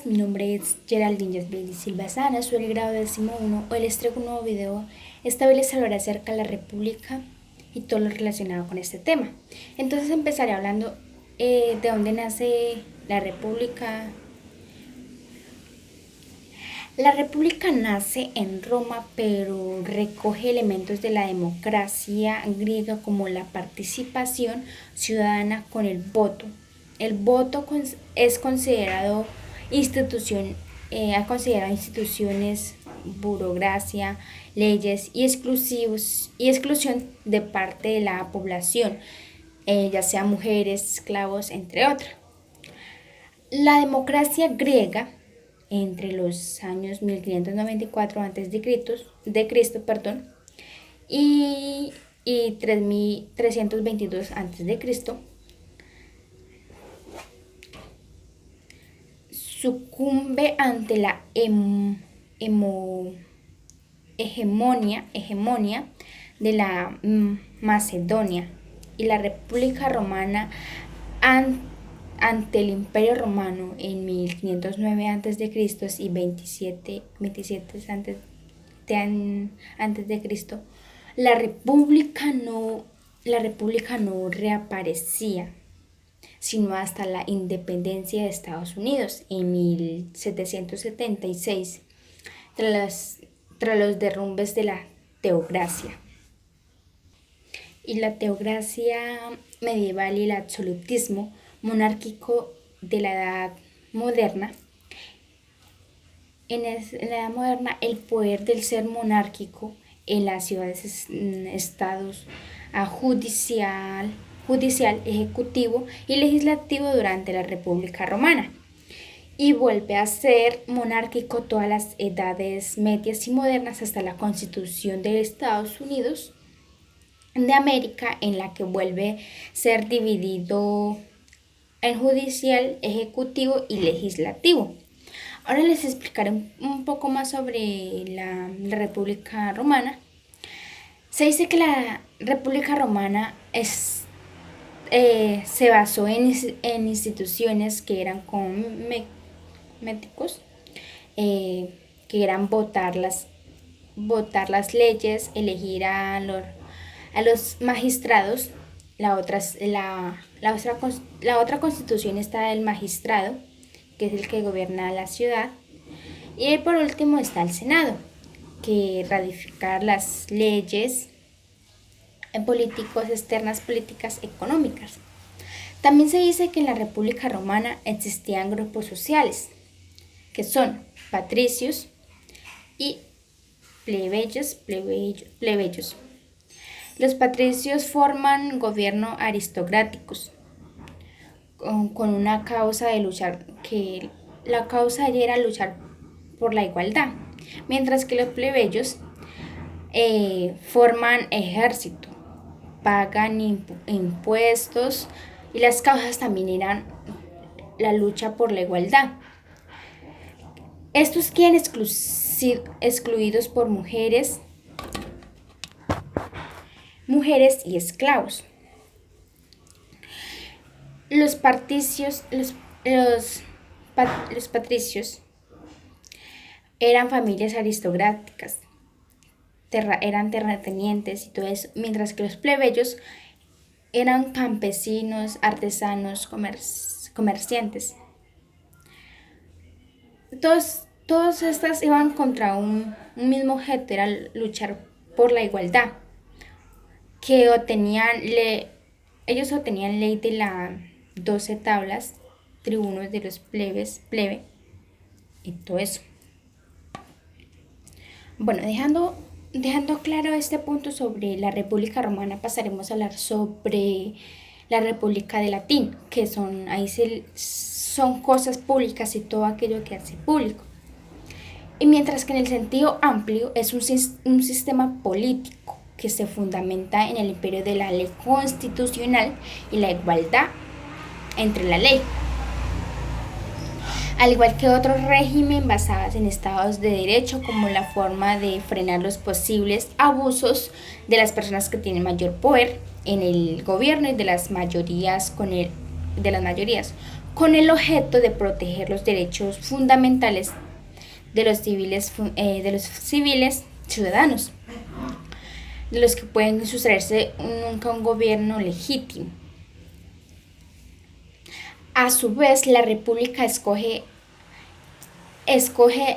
Mi nombre es Geraldine Yasbeli Silva Sana, soy el grado 11. Hoy les traigo un nuevo video. Esta vez les hablaré acerca de la República y todo lo relacionado con este tema. Entonces empezaré hablando de dónde nace la República. La República nace en Roma, pero recoge elementos de la democracia griega como la participación ciudadana con el voto. El voto es considerado institución, ha considerado instituciones, burocracia, leyes y exclusión de parte de la población, ya sea mujeres, esclavos, entre otras. La democracia griega entre los años 1594 a.C., perdón, y 3322 a.C., sucumbe ante la hegemonía de la Macedonia y la República Romana ante el Imperio Romano en 1509 a.C. y 27 a.C., la República no reaparecía sino hasta la independencia de Estados Unidos en 1776, tras los derrumbes de la teocracia. Y la teocracia medieval y el absolutismo monárquico de la Edad Moderna. En la Edad Moderna, el poder del ser monárquico en las ciudades, estados, judicial, ejecutivo y legislativo durante la República Romana, y vuelve a ser monárquico todas las edades medias y modernas hasta la Constitución de Estados Unidos de América, en la que vuelve a ser dividido en judicial, ejecutivo y legislativo. Ahora les explicaré un poco más sobre la República Romana. Se dice que la República Romana se basó en instituciones que eran cosméticos, que eran votar las leyes, elegir a los magistrados. La otra constitución está el magistrado, que es el que gobierna la ciudad, y por último está el Senado, que ratificar las leyes políticos, externas, políticas, económicas. También se dice que en la República Romana existían grupos sociales, que son patricios y plebeyos. Los patricios forman gobierno aristocráticos con una causa de luchar, que la causa era luchar por la igualdad, mientras que los plebeyos forman ejército, pagan impuestos, y las causas también eran la lucha por la igualdad. Estos quedan excluidos por mujeres y esclavos. Los patricios eran familias aristocráticas, eran terratenientes y todo eso, mientras que los plebeyos eran campesinos, artesanos, comerciantes. Todas estas iban contra un mismo objeto, era luchar por la igualdad, que ellos obtenían ley de las 12 tablas, tribunos de los plebe y todo eso. Bueno, dejando claro este punto sobre la República Romana, pasaremos a hablar sobre la República de Latín, que son cosas públicas y todo aquello que hace público. Y mientras que en el sentido amplio es un sistema político que se fundamenta en el imperio de la ley constitucional y la igualdad entre la ley, al igual que otros regímenes basados en estados de derecho, como la forma de frenar los posibles abusos de las personas que tienen mayor poder en el gobierno y de las mayorías con el objeto de proteger los derechos fundamentales de los civiles ciudadanos, de los que pueden sustraerse nunca a un gobierno legítimo. A su vez, la República escoge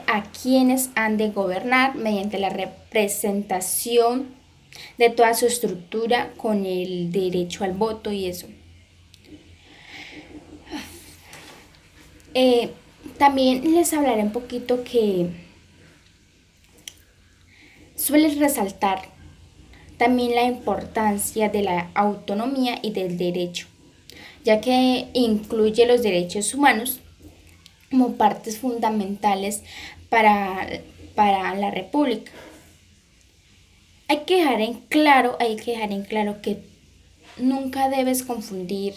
a quienes han de gobernar mediante la representación de toda su estructura con el derecho al voto y eso. Eh, También les hablaré un poquito que suele resaltar también la importancia de la autonomía y del derecho, ya que incluye los derechos humanos como partes fundamentales para, para la República. Hay que dejar en claro que nunca debes confundir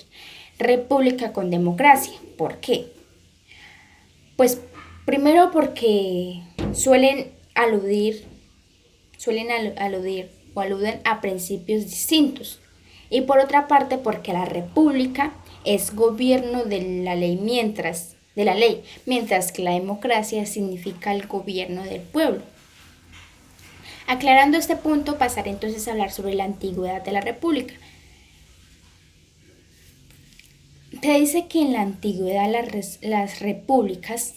república con democracia. ¿Por qué? Pues primero porque suelen aludir o aluden a principios distintos. Y por otra parte porque la república es gobierno de la ley, mientras que la democracia significa el gobierno del pueblo. Aclarando este punto, pasaré entonces a hablar sobre la antigüedad de la república. Te dice que en la antigüedad las repúblicas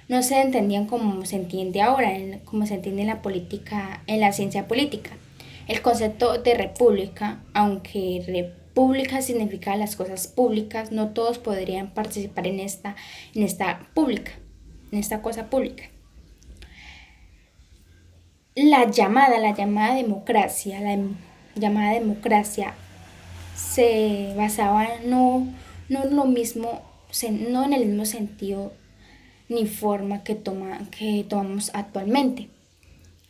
no se entendían como se entiende ahora, como se entiende en la política, en la ciencia política. El concepto de república, aunque república significa las cosas públicas, no todos podrían participar en esta cosa pública. La llamada democracia se basaba no en lo mismo, no en el mismo sentido ni forma que tomamos actualmente.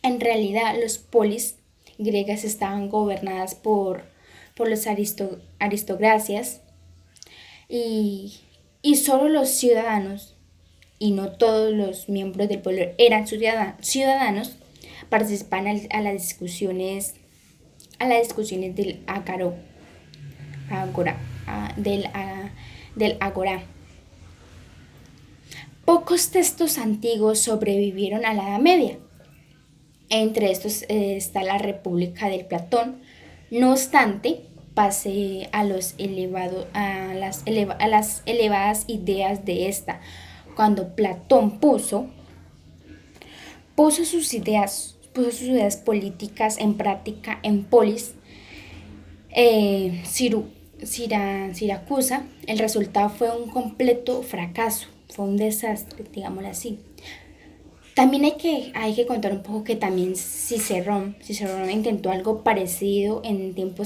En realidad, los polis griegas estaban gobernadas por los aristocracias y solo los ciudadanos, y no todos los miembros del pueblo eran ciudadanos, participaban a las discusiones agora, del agora. Pocos textos antiguos sobrevivieron a la Edad Media. Entre estos está la República del Platón. No obstante, pase a las elevadas ideas de esta, cuando Platón puso sus ideas políticas en práctica en Polis, eh, Ciru- Siracusa, el resultado fue un completo fracaso, fue un desastre, digámoslo así. También hay que contar un poco que también Cicerón intentó algo parecido en tiempo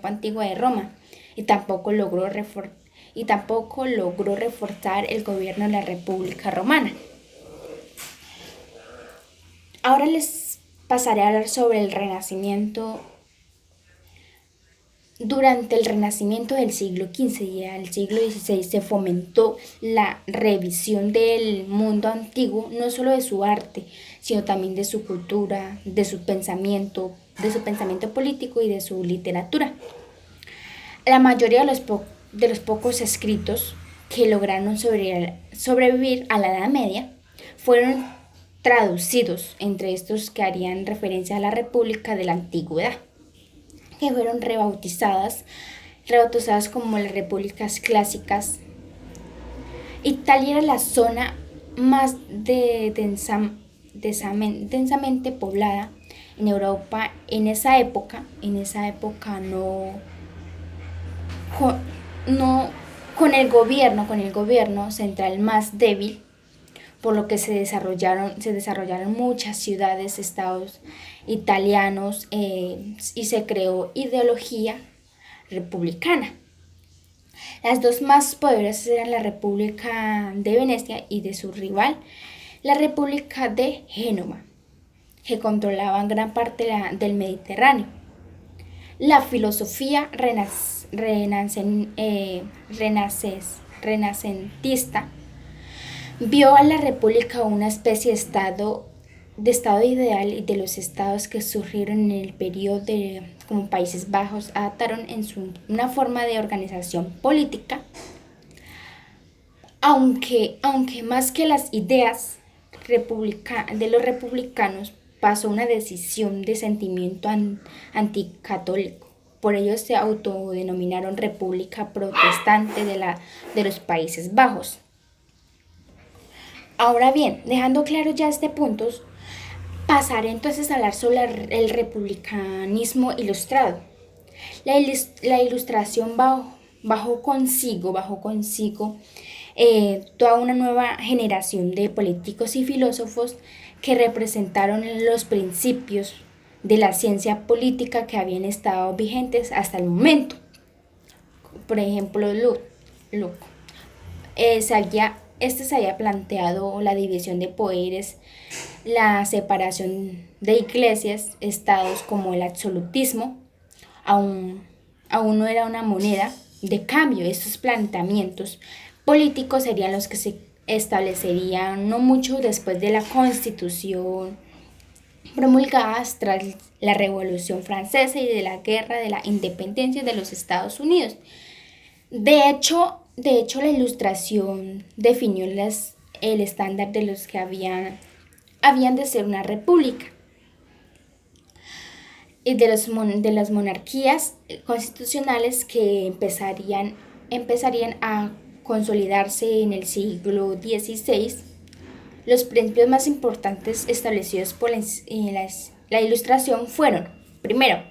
antiguo de Roma y tampoco logró reforzar el gobierno de la República Romana. Ahora les pasaré a hablar sobre el Renacimiento. Durante el Renacimiento del siglo XV y al siglo XVI se fomentó la revisión del mundo antiguo, no solo de su arte, sino también de su cultura, de su pensamiento político y de su literatura. La mayoría de los pocos escritos que lograron sobrevivir a la Edad Media fueron traducidos, entre estos que harían referencia a la República de la Antigüedad, que fueron rebautizadas como las repúblicas clásicas. Italia era la zona más densamente poblada en Europa en esa época. En esa época con, no, con el gobierno central más débil, por lo que se desarrollaron muchas ciudades, estados italianos, y se creó ideología republicana. Las dos más poderosas eran la República de Venecia y de su rival, la República de Génova, que controlaban gran parte del Mediterráneo. La filosofía renacentista vio a la república una especie de estado ideal, y de los estados que surgieron en el periodo como Países Bajos adaptaron una forma de organización política aunque más que las ideas de los republicanos pasó una decisión de sentimiento anticatólico. Por ello se autodenominaron República Protestante de los Países Bajos. Ahora bien, dejando claro ya este punto, pasaré entonces a hablar sobre el republicanismo ilustrado. La ilustración bajo consigo toda una nueva generación de políticos y filósofos que representaron los principios de la ciencia política que habían estado vigentes hasta el momento. Por ejemplo, Luke se había planteado la división de poderes, la separación de iglesias, estados como el absolutismo, aún, aún no era una moneda de cambio. Estos planteamientos políticos serían los que se establecerían no mucho después de la Constitución promulgada tras la Revolución Francesa y de la Guerra de la Independencia de los Estados Unidos. De hecho, la Ilustración definió el estándar de los que habían de ser una república y de las monarquías constitucionales que empezarían a consolidarse en el siglo XVI. Los principios más importantes establecidos por la Ilustración fueron: primero,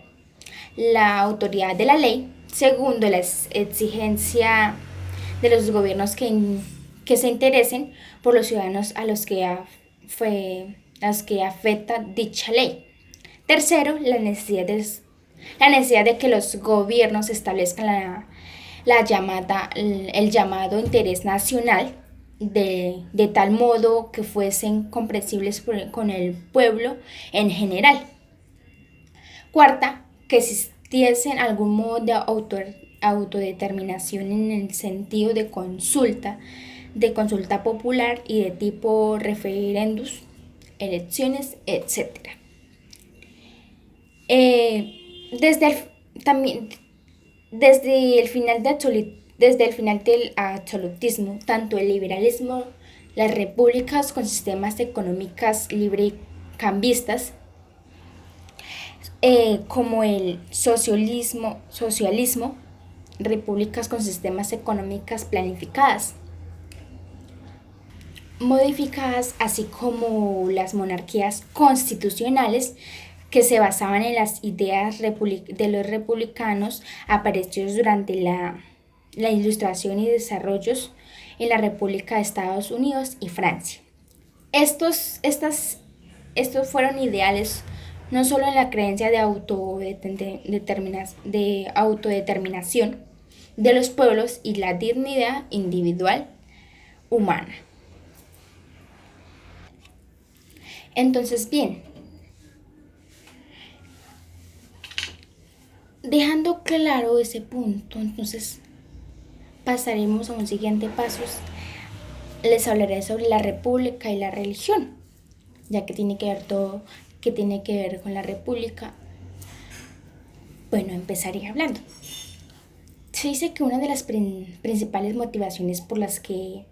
la autoridad de la ley; segundo, la exigencia de los gobiernos que se interesen por los ciudadanos a los que afecta dicha ley; tercero, la necesidad de que los gobiernos establezcan el llamado interés nacional de tal modo que fuesen comprensibles con el pueblo en general; cuarta, que existiese algún modo de autodeterminación en el sentido de consulta popular y de tipo referendos, elecciones, etc. Desde también desde el final del absolutismo, tanto el liberalismo, las repúblicas con sistemas económicos librecambistas, como el socialismo, repúblicas con sistemas económicos planificadas, modificadas, así como las monarquías constitucionales que se basaban en las ideas de los republicanos aparecidos durante la Ilustración y desarrollos en la República de Estados Unidos y Francia. Estos fueron ideales no solo en la creencia de autodeterminación de los pueblos y la dignidad individual humana. Entonces, bien, dejando claro ese punto, entonces pasaremos a un siguiente paso. Les hablaré sobre la república y la religión, ya que tiene que ver todo, que tiene que ver con la república. Bueno, empezaré hablando. Se dice que una de las principales motivaciones por las que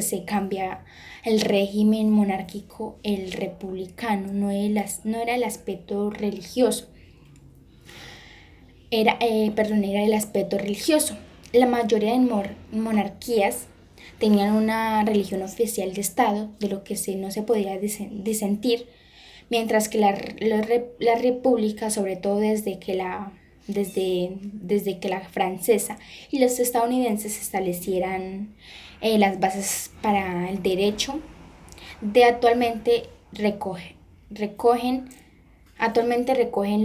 se cambia el régimen monárquico, el republicano, no era el aspecto religioso, era el aspecto religioso. La mayoría de monarquías tenían una religión oficial de Estado, de lo que no se podía disentir, mientras que la república, sobre todo desde que la francesa y los estadounidenses establecieran las bases para el derecho, actualmente recogen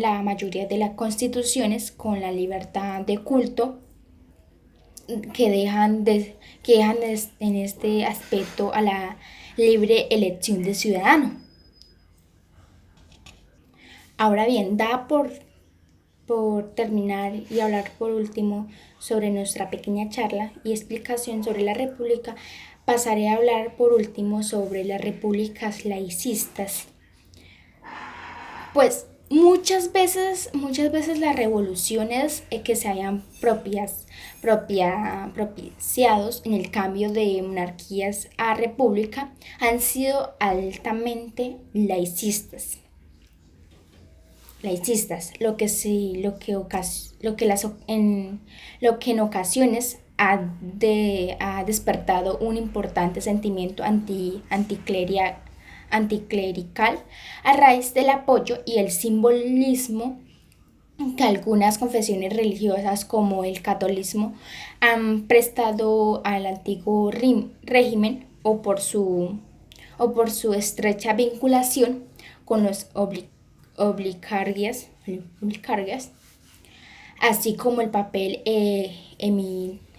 la mayoría de las constituciones con la libertad de culto, que dejan en este aspecto a la libre elección del ciudadano. Ahora bien, da por terminar y hablar por último sobre nuestra pequeña charla y explicación sobre la república, pasaré a hablar por último sobre las repúblicas laicistas. Pues Muchas veces las revoluciones que se hayan propiciados en el cambio de monarquías a república han sido altamente laicistas, lo que en ocasiones ha despertado un importante sentimiento anticlerical a raíz del apoyo y el simbolismo que algunas confesiones religiosas como el catolicismo han prestado al antiguo régimen o por su estrecha vinculación con los obligarquias, así como el papel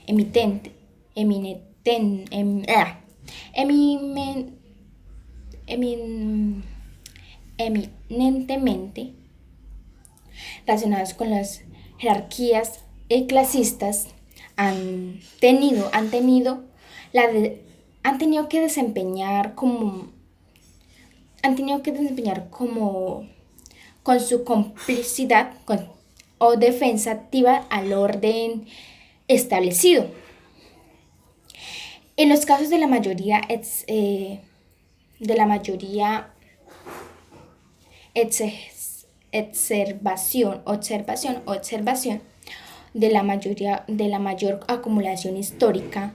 emitente, eminenten, em- ah, emimen- emin- eminentemente relacionados con las jerarquías clasistas han tenido la de- han tenido que desempeñar como con su o defensa activa al orden establecido. En los casos de la mayoría observación de la mayor acumulación histórica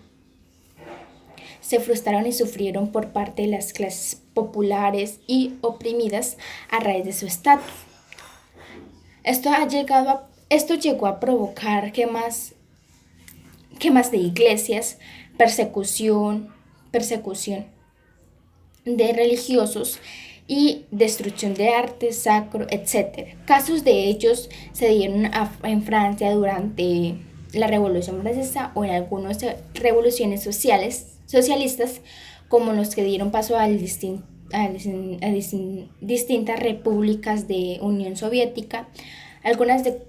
se frustraron y sufrieron por parte de las clases populares y oprimidas a raíz de su estatus. Esto llegó a provocar quemas de iglesias, persecución de religiosos y destrucción de arte sacro, etcétera. Casos de ellos se dieron en Francia durante la Revolución Francesa o en algunas revoluciones socialistas, como los que dieron paso distintas repúblicas de Unión Soviética, algunas de,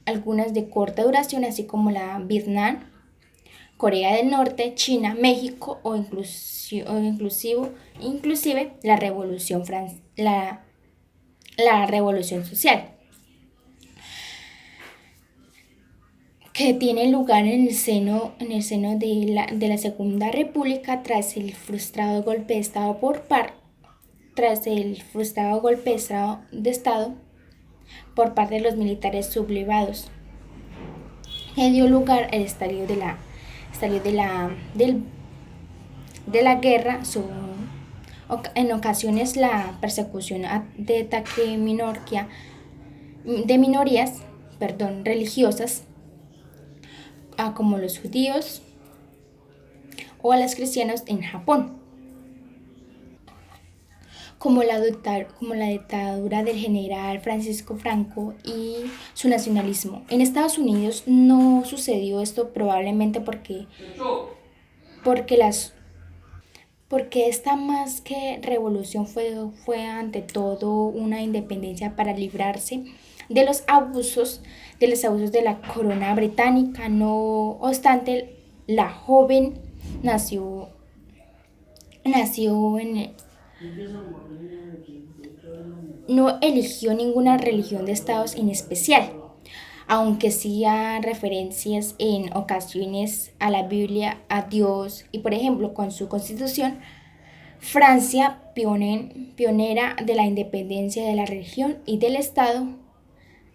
algunas de corta duración, así como la Vietnam, Corea del Norte, China, México inclusive la Revolución Social, que tiene lugar en el seno de la Segunda República tras el frustrado de Estado por parte de los militares sublevados, que dio lugar al estallido de la guerra. En ocasiones la persecución de ataque de minorías religiosas, como los judíos o a los cristianos en Japón, como la dictadura del general Francisco Franco y su nacionalismo. En Estados Unidos no sucedió esto probablemente porque las porque esta más que revolución fue ante todo una independencia para librarse de los abusos de la corona británica. No obstante, la joven nació, nació en, no eligió ninguna religión de estados en especial, aunque sí a referencias en ocasiones a la Biblia, a Dios y por ejemplo con su constitución. Francia, pionera de la independencia de la religión y del Estado,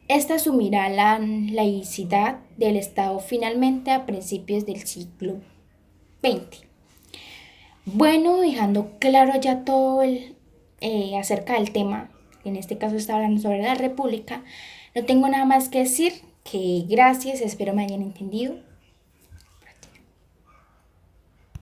esta asumirá la laicidad del Estado finalmente a principios del siglo XX. Bueno, dejando claro ya acerca del tema, en este caso está hablando sobre la República, no tengo nada más que decir, que gracias, espero me hayan entendido.